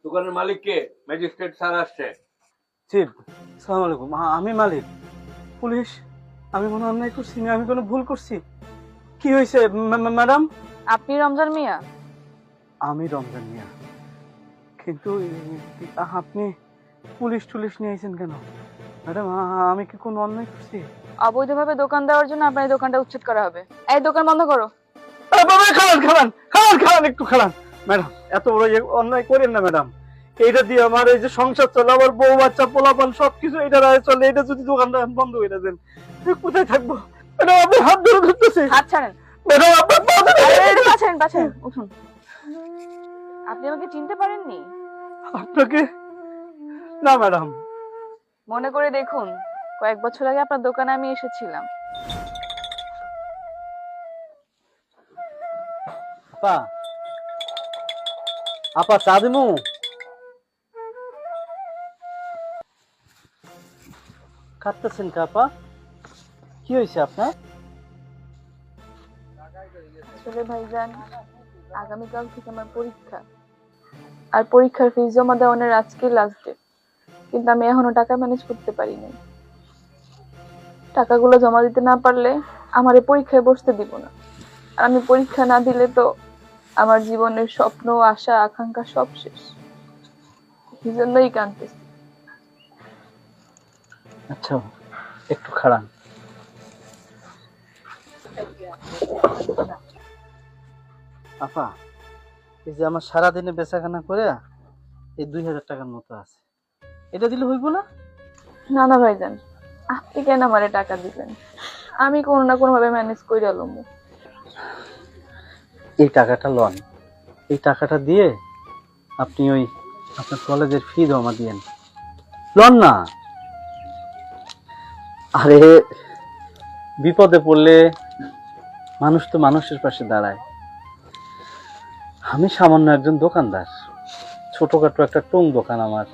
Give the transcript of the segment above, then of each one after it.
দোকানের মালিক কে? Magistrate sir আসছে। জি, সালাম আলাইকুম। আমি মালিক। পুলিশ, আমি কোনো অন্যায় করছি না, আমি কোনো ভুল করছি? কি হয়েছে ম্যাডাম? আপনি রমজান মিয়া? আমি রমজান মিয়া, কিন্তু আপনি পুলিশ টুলিশ নিয়ে আইছেন কেন ম্যাডাম? আমি কি কোনো অন্যায় করছি? অবৈধভাবে দোকান দেওয়ার জন্য আপনার এই দোকানটা উচ্ছেদ করা হবে। এই দোকান বন্ধ করো। বাবা, খালান খালান খালান খালান, একটু খালান ম্যাডাম। এত বড় অন্যায় করেন না ম্যাডাম। এইটা দিয়ে আমার এই যে সংসার চলে, আমার বউ বাচ্চা পোলাপান সবকিছু এটা রায় চলে। এটা যদি দোকানটা বন্ধ করে দেন, কোথায় থাকবো ম্যাডাম? আপনি হাত ধরে ধরতেছে হাত ছাড়েন। ম্যাডাম, আপনার পা ধরে। আরে পা ছাড়েন, পা ছাড়েন, উঠুন। আপনি আমাকে চিনতে পারেননি? আপনাকে না ম্যাডাম। মনে করে দেখুন, কয়েক বছর আগে আপনার দোকানে আমি এসেছিলাম। আপা, আপা চা দিমু? কাঁদতেছেন কে আপা? কি হয়েছে আপনার? আসলে ভাইজান, আগামীকাল থেকে আমার পরীক্ষা, আর পরীক্ষার ফিস জমা দেওয়ানোর আজকে লাস্ট ডেট। কিন্তু আমি এখনো টাকা ম্যানেজ করতে পারিনি। টাকাগুলো জমা দিতে না পারলে আমার এই পরীক্ষায় বসতে দিব না। আর আমি পরীক্ষা না দিলে তো আমার জীবনের স্বপ্ন, আশা, আকাঙ্ক্ষা সব শেষ। এই জন্যই কাঁদতেছি। আচ্ছা, একটু খাড়ান। আপা, এই যে আমার সারাদিনে বেচাকেনা করে এই 2000 টাকার মতো আছে, এটা দিলে হইব না? না না ভাইজান, আপনি কেন আমারে টাকা দিবেন? আমি কোনো না কোনো ভাবে ম্যানেজ করে লমু। এই টাকাটা লন, এই টাকাটা দিয়ে আপনি ওই আপনার কলেজের ফি জমা দিয়েন। লন না। আরে, বিপদে পড়লে মানুষ তো মানুষের পাশে দাঁড়ায়। আমি সামান্য একজন দোকানদার, ছোটখাটো একটা টং দোকান আমার।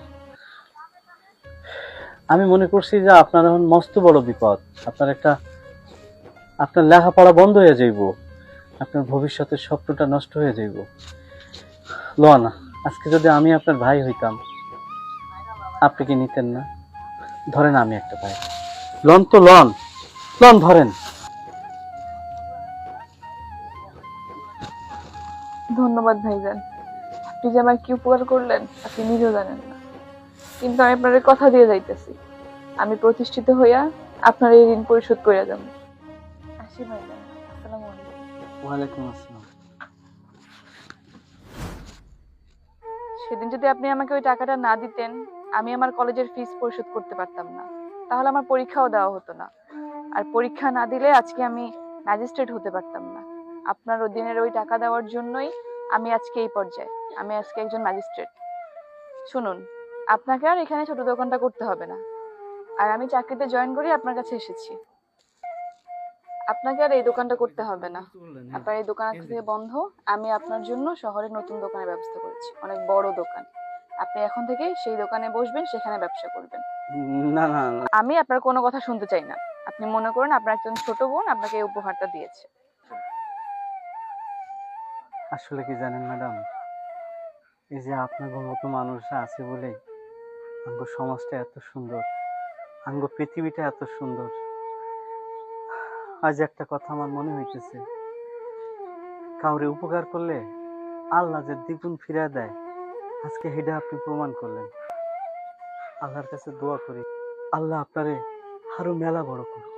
আমি মনে করছি যে আপনার এখন মস্ত বড় বিপদ। আপনার লেখাপড়া বন্ধ হয়ে যাইব, আপনার ভবিষ্যতের স্বপ্নটা নষ্ট হয়ে যাইব। লন, আজকে যদি আমি আপনার ভাই হইতাম, আপনি কি নিতেন না? ধরেন আমি একটা ভাই। লন তো লন, লন ধরেন। ধন্যবাদ ভাইজান, আপনি যে আমার কি উপকার করলেন আপনি নিজেও জানেন না। কিন্তু আমি আপনার কথা দিয়ে যাইতেছি, আমি প্রতিষ্ঠিত হইয়া আপনার এই ঋণ পরিশোধ করে যাব। আসি ভাইজান, আসসালামু আলাইকুম। ওয়ালাইকুম আসসালাম। সেদিন যদি আপনি আমাকে ওই টাকাটা না দিতেন, আমি আমার কলেজের ফিস পরিশোধ করতে পারতাম না। তাহলে আমার পরীক্ষাও দেওয়া হতো না। আর পরীক্ষা না দিলে আজকে আমি ম্যাজিস্ট্রেট হতে পারতাম না। আপনার ওই দিনের ওই টাকা দেওয়ার জন্যই আমি আজকে এই পর্যায়ে। আমি আজকে একজন ম্যাজিস্ট্রেট। শুনুন, আপনাকে আর এখানে ছোট দোকানটা করতে হবে না। আর আমি চাকরিতে জয়েন করি আপনার কাছে এসেছি। আপনাকে আর এই দোকানটা করতে হবে না। আপনার এই দোকান আজকে থেকে বন্ধ। আমি আপনার জন্য শহরে নতুন দোকানের ব্যবস্থা করেছি, অনেক বড় দোকান। আপনি এখন থেকে সেই দোকানে বসবেন, সেখানে ব্যবসা করবেন। না না না, আমি আপনার কোনো কথা শুনতে চাই না। আপনি মনে করেন আপনার একজন ছোট বোন আপনাকে এই উপহারটা দিয়েছে। আসলে কি জানেন ম্যাডাম, এই যে আপনার মতো মানুষরা আছে বলে আঙ্গ সমাজটা এত সুন্দর, আঙ্গ পৃথিবীটা এত সুন্দর। আজ একটা কথা আমার মনে হইতেছে, কাউরে উপকার করলে আল্লাহ যে দ্বিগুণ ফিরে দেয়, আজকে হেডা আপনি প্রমাণ করলেন। আল্লাহর কাছে দোয়া করি, আল্লাহ আপনারে আরো মেলা বড় করুন।